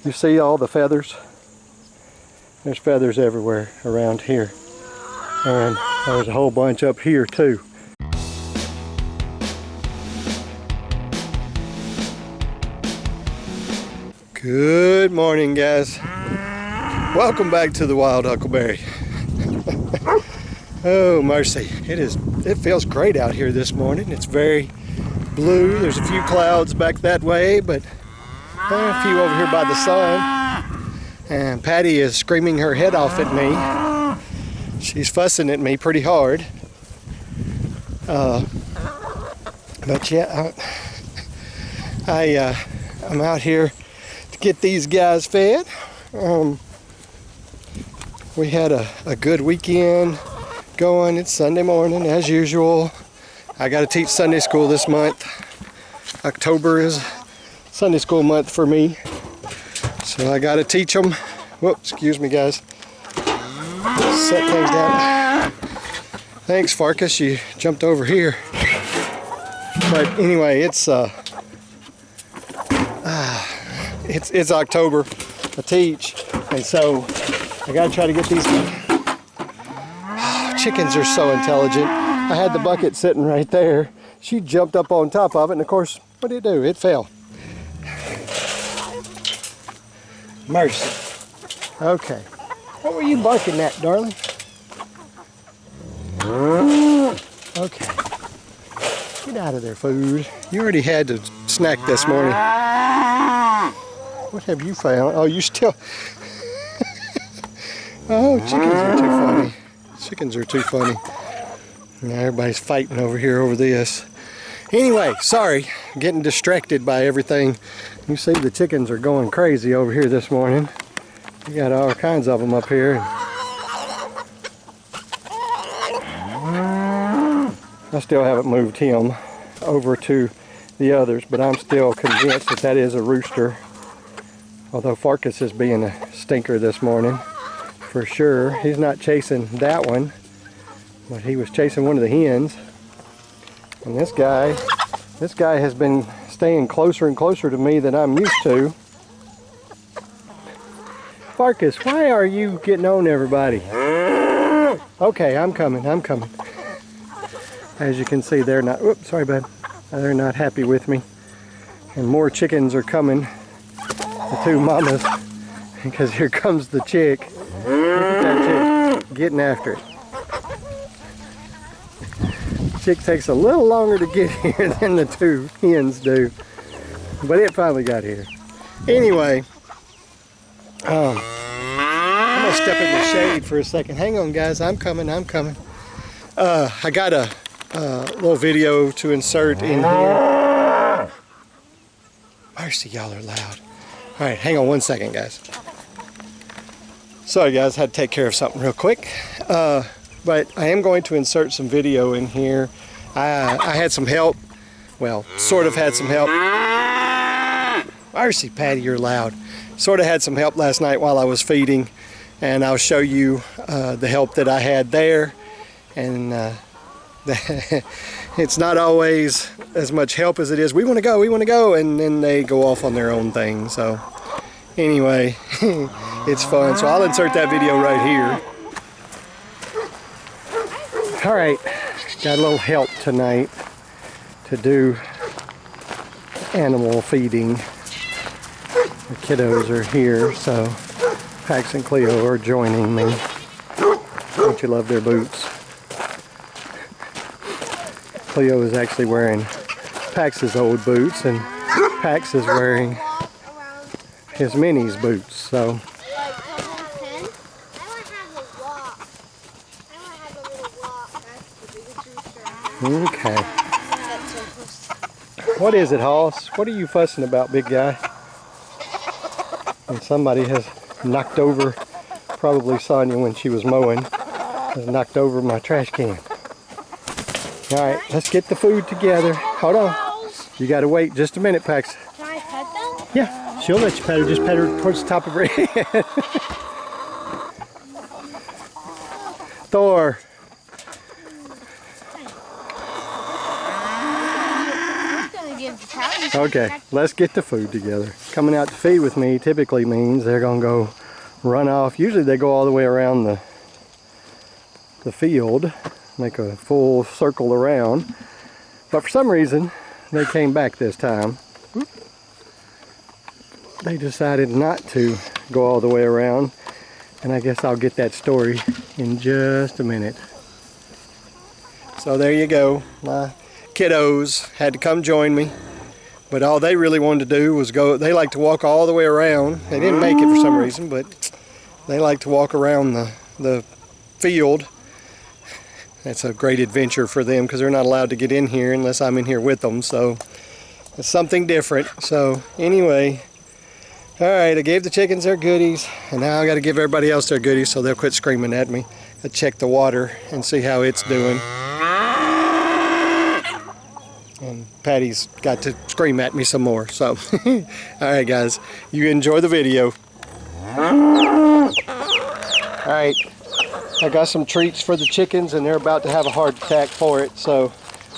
You see all the feathers? There's feathers everywhere around here. And there's a whole bunch up here too. Good morning, guys. Welcome back to the Wild Huckleberry. Oh mercy, it feels great out here this morning. It's very blue. There's a few clouds back that way, but a few over here by the sun. And Patty is screaming her head off at me. She's fussing at me pretty hard. But yeah, I'm out here to get these guys fed. We had a good weekend going. It's Sunday morning as usual. I got to teach Sunday school this month. October is Sunday school month for me, so I got to teach them. Whoops, excuse me, guys. Set things down. Thanks, Farkas. You jumped over here. But anyway, it's October. I teach, and so I got to try to get these. Chickens are so intelligent. I had the bucket sitting right there. She jumped up on top of it, and of course, what did it do? It fell. Mercy. Okay. What were you barking at, darling? Okay. Get out of there, food. You already had to snack this morning. What have you found? Oh, you still... Oh, chickens are too funny. Chickens are too funny. Now everybody's fighting over here over this. Anyway, sorry, getting distracted by everything. You see the chickens are going crazy over here this morning. We got all kinds of them up here. I still haven't moved him over to the others, but I'm still convinced that is a rooster. Although Farkas is being a stinker this morning, for sure. He's not chasing that one, but he was chasing one of the hens. And this guy has been staying closer and closer to me than I'm used to. Farkas, why are you getting on everybody? Okay, I'm coming. As you can see, they're not, oops, sorry bud. They're not happy with me. And more chickens are coming. The two mamas, because here comes the chick. Look at that chick, getting after it. Chick takes a little longer to get here than the two hens do, but it finally got here. Anyway, I'm gonna step in the shade for a second. Hang on, guys, I'm coming. I got a little video to insert in here. Mercy, y'all are loud. All right, hang on one second, guys. Sorry, guys, had to take care of something real quick. But I am going to insert some video in here. I had some help. Well, sort of had some help. Mercy, Patty, you're loud. Sort of had some help last night while I was feeding, and I'll show you the help that I had there. And it's not always as much help as it is. We want to go, and then they go off on their own thing. So anyway, it's fun. So I'll insert that video right here. All right, got a little help tonight to do animal feeding. The kiddos are here, so Pax and Cleo are joining me. Don't you love their boots? Cleo is actually wearing Pax's old boots, and Pax is wearing his Minnie's boots. So. Okay. What is it, Hoss? What are you fussing about, big guy? And somebody has knocked over, probably Sonia when she was mowing, has knocked over my trash can. All right, let's get the food together. Hold on. You got to wait just a minute, Pax. Can I pet them? Yeah, she'll let you pet her. Just pet her towards the top of her head. Thor. Okay, let's get the food together. Coming out to feed with me typically means they're gonna go run off. Usually they go all the way around the field, make a full circle around. But for some reason, they came back this time. They decided not to go all the way around. And I guess I'll get that story in just a minute. So there you go. My kiddos had to come join me. But all they really wanted to do was go, they like to walk all the way around. They didn't make it for some reason, but they like to walk around the field. That's a great adventure for them because they're not allowed to get in here unless I'm in here with them. So it's something different. So anyway, all right, I gave the chickens their goodies, and now I got to give everybody else their goodies so they'll quit screaming at me. I check the water and see how it's doing. And Patty's got to scream at me some more. So, all right, guys, you enjoy the video. All right, I got some treats for the chickens, and they're about to have a heart attack for it. So,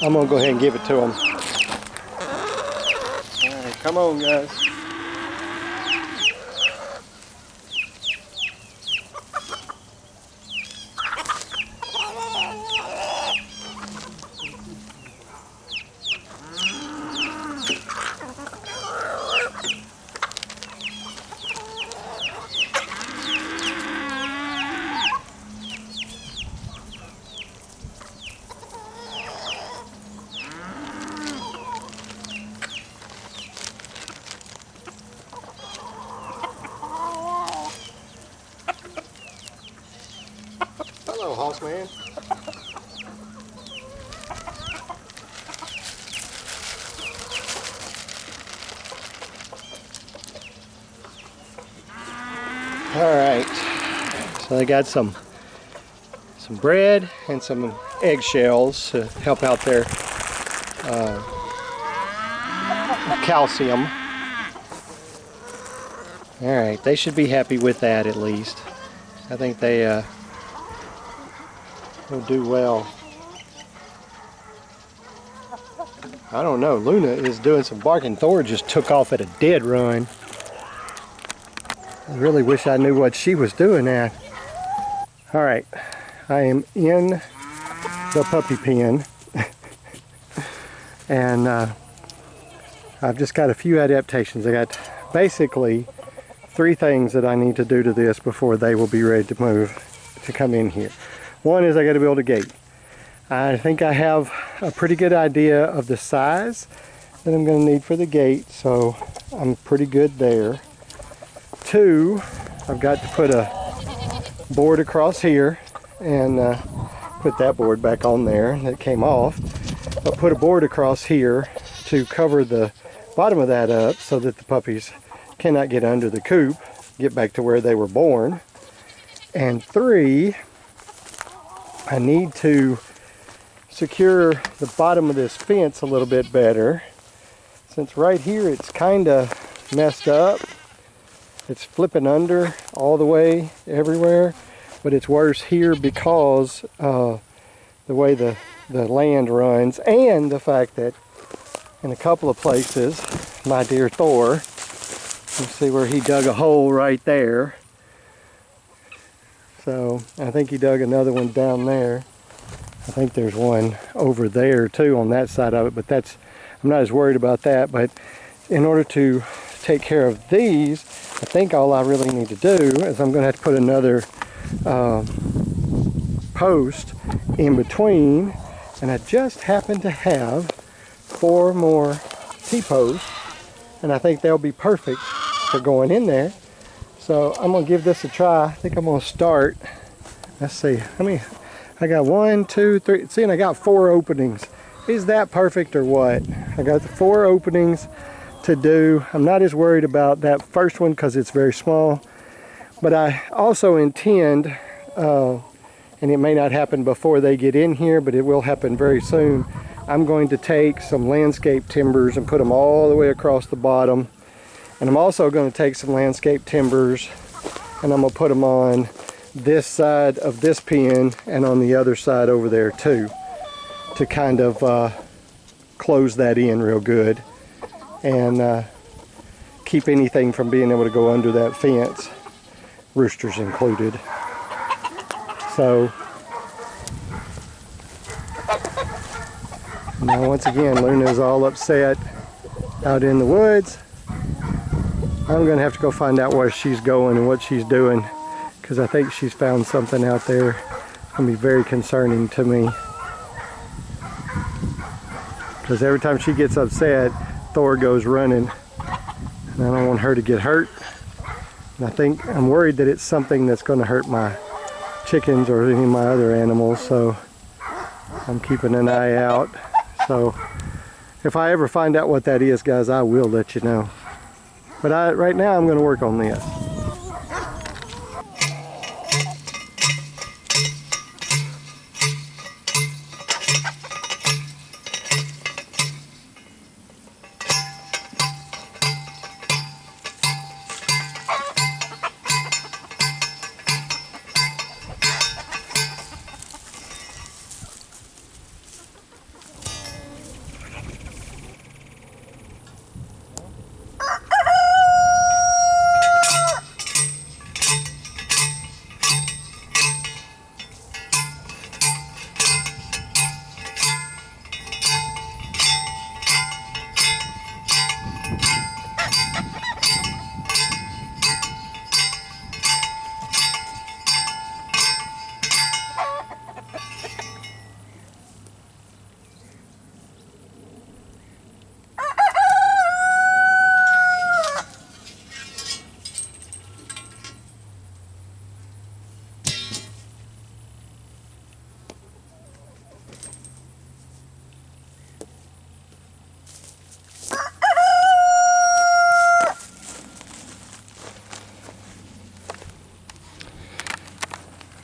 I'm gonna go ahead and give it to them. All right, come on, guys. Hello, Hoss Man. All right, so I got some bread and some eggshells to help out their calcium. All right, they should be happy with that at least. I think they will do well. I don't know, Luna is doing some barking. Thor just took off at a dead run. I really wish I knew what she was doing at. All right, I am in the puppy pen. And I've just got a few adaptations. I got basically 3 things that I need to do to this before they will be ready to move, to come in here. One is I got to build a gate. I think I have a pretty good idea of the size that I'm going to need for the gate, so I'm pretty good there. 2, I've got to put a board across here and put that board back on there that came off. I'll put a board across here to cover the bottom of that up so that the puppies cannot get under the coop, get back to where they were born. And 3, I need to secure the bottom of this fence a little bit better, since right here it's kind of messed up. It's flipping under all the way everywhere, but it's worse here because the way the land runs, and the fact that in a couple of places my dear Thor, you see where he dug a hole right there. So I think he dug another one down there. I think there's one over there too on that side of it, but I'm not as worried about that. But in order to take care of these, I think all I really need to do is I'm going to have to put another post in between, and I just happen to have 4 more T-posts, and I think they'll be perfect for going in there. So I'm going to give this a try. I think I'm going to start. Let's see. I got 1, 2, 3. See, and I got 4 openings. Is that perfect or what? I got the 4 openings to do. I'm not as worried about that first one because it's very small. But I also intend, and it may not happen before they get in here, but it will happen very soon. I'm going to take some landscape timbers and put them all the way across the bottom. And I'm also going to take some landscape timbers and I'm going to put them on this side of this pen and on the other side over there too, to kind of close that in real good. and keep anything from being able to go under that fence, roosters included. So now once again, Luna's all upset out in the woods. I'm gonna have to go find out where she's going and what she's doing, because I think she's found something out there. It's gonna be very concerning to me, because every time she gets upset, Thor goes running, and I don't want her to get hurt. And I'm worried that it's something that's going to hurt my chickens or any of my other animals, so I'm keeping an eye out. So if I ever find out what that is, guys, I will let you know. But right now I'm going to work on this.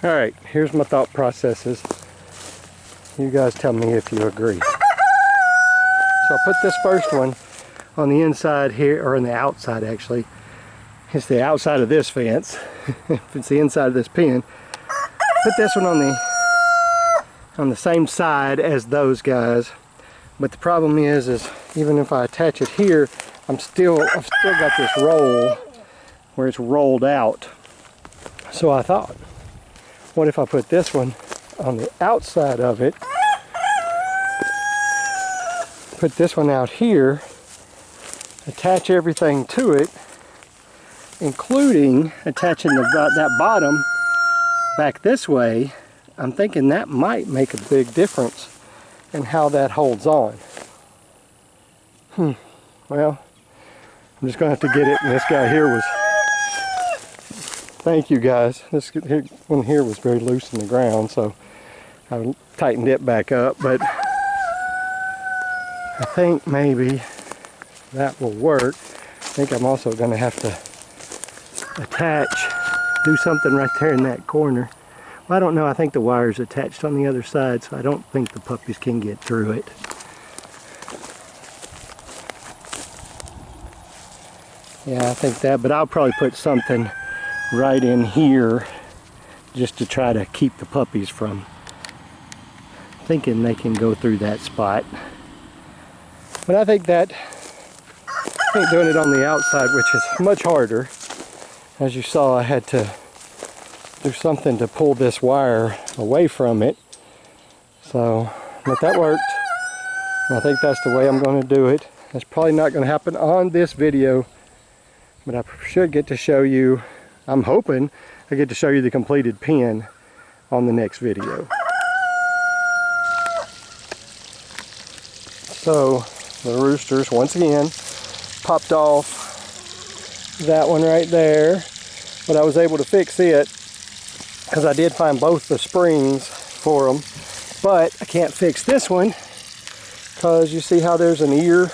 All right, here's my thought processes. You guys tell me if you agree. So I'll put this first one on the inside here, or on the outside actually. It's the outside of this fence. If it's the inside of this pen, put this one on the same side as those guys. But the problem is even if I attach it here, I've still got this roll where it's rolled out. So I thought, what if I put this one on the outside of it, put this one out here, attach everything to it, including attaching that bottom back this way. I'm thinking that might make a big difference in how that holds on. Well, I'm just gonna have to get it, and this guy here was, thank you guys, this one here was very loose in the ground, so I tightened it back up, but I think maybe that will work. I think I'm also gonna have to do something right there in that corner. Well, I don't know, I think the wire's attached on the other side, so I don't think the puppies can get through it. Yeah, I think that, but I'll probably put something right in here just to try to keep the puppies from thinking they can go through that spot. But I think doing it on the outside, which is much harder. As you saw, I had to do something to pull this wire away from it. So, but that worked. And I think that's the way I'm going to do it. That's probably not going to happen on this video, but I should get to show you, I'm hoping I get to show you the completed pen on the next video. So the roosters once again popped off that one right there, but I was able to fix it because I did find both the springs for them, but I can't fix this one because you see how there's an ear.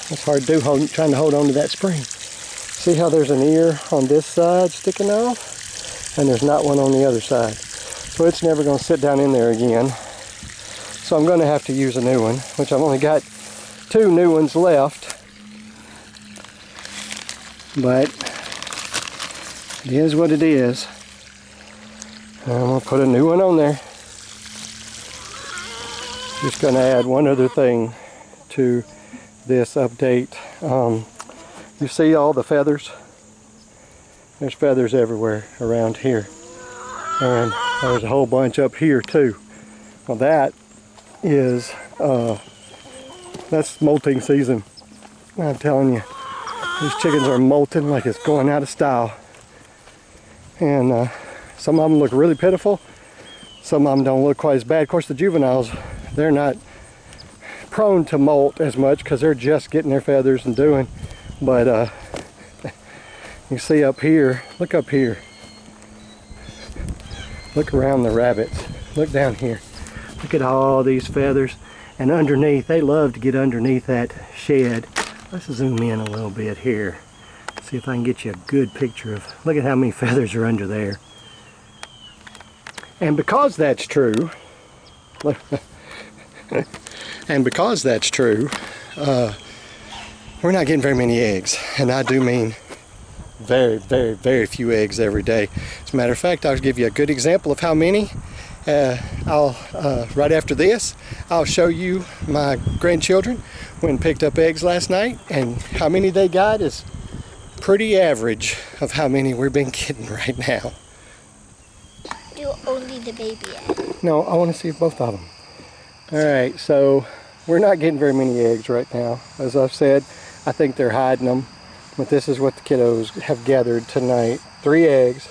It's hard to do trying to hold on to that spring. See how there's an ear on this side sticking off, and there's not one on the other side. So it's never going to sit down in there again. So I'm going to have to use a new one, which I've only got 2 new ones left. But it is what it is. And I'm going to put a new one on there. Just going to add one other thing to this update. You see all the feathers? There's feathers everywhere around here. And there's a whole bunch up here too. Well, that is, that's molting season. I'm telling you, these chickens are molting like it's going out of style. And some of them look really pitiful. Some of them don't look quite as bad. Of course, the juveniles, they're not prone to molt as much because they're just getting their feathers and doing. But you see up here, look up here. Look around the rabbits. Look down here. Look at all these feathers. And underneath, they love to get underneath that shed. Let's zoom in a little bit here. See if I can get you a good picture of, look at how many feathers are under there. And because that's true, and because that's true, we're not getting very many eggs. And I do mean very, very, very few eggs every day. As a matter of fact, I'll give you a good example of how many. Right after this, I'll show you my grandchildren when picked up eggs last night, and how many they got is pretty average of how many we've been getting right now. Do only the baby egg. No, I want to see both of them. Alright, so we're not getting very many eggs right now. As I've said, I think they're hiding them. But this is what the kiddos have gathered tonight. 3 eggs,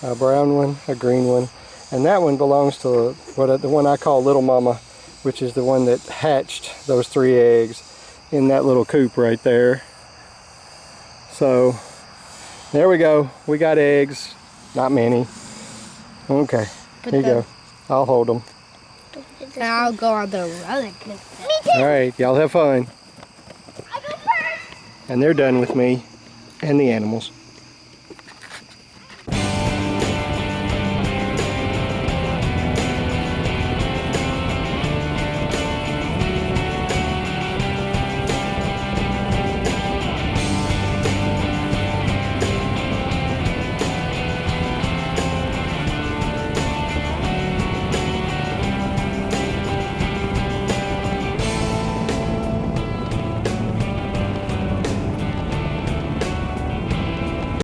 a brown one, a green one, and that one belongs to the one I call Little Mama, which is the one that hatched those 3 eggs in that little coop right there. So there we go. We got eggs. Not many. Okay, here you go. I'll hold them. And I'll go on the roller coaster. All right, y'all have fun. I go first. And they're done with me and the animals.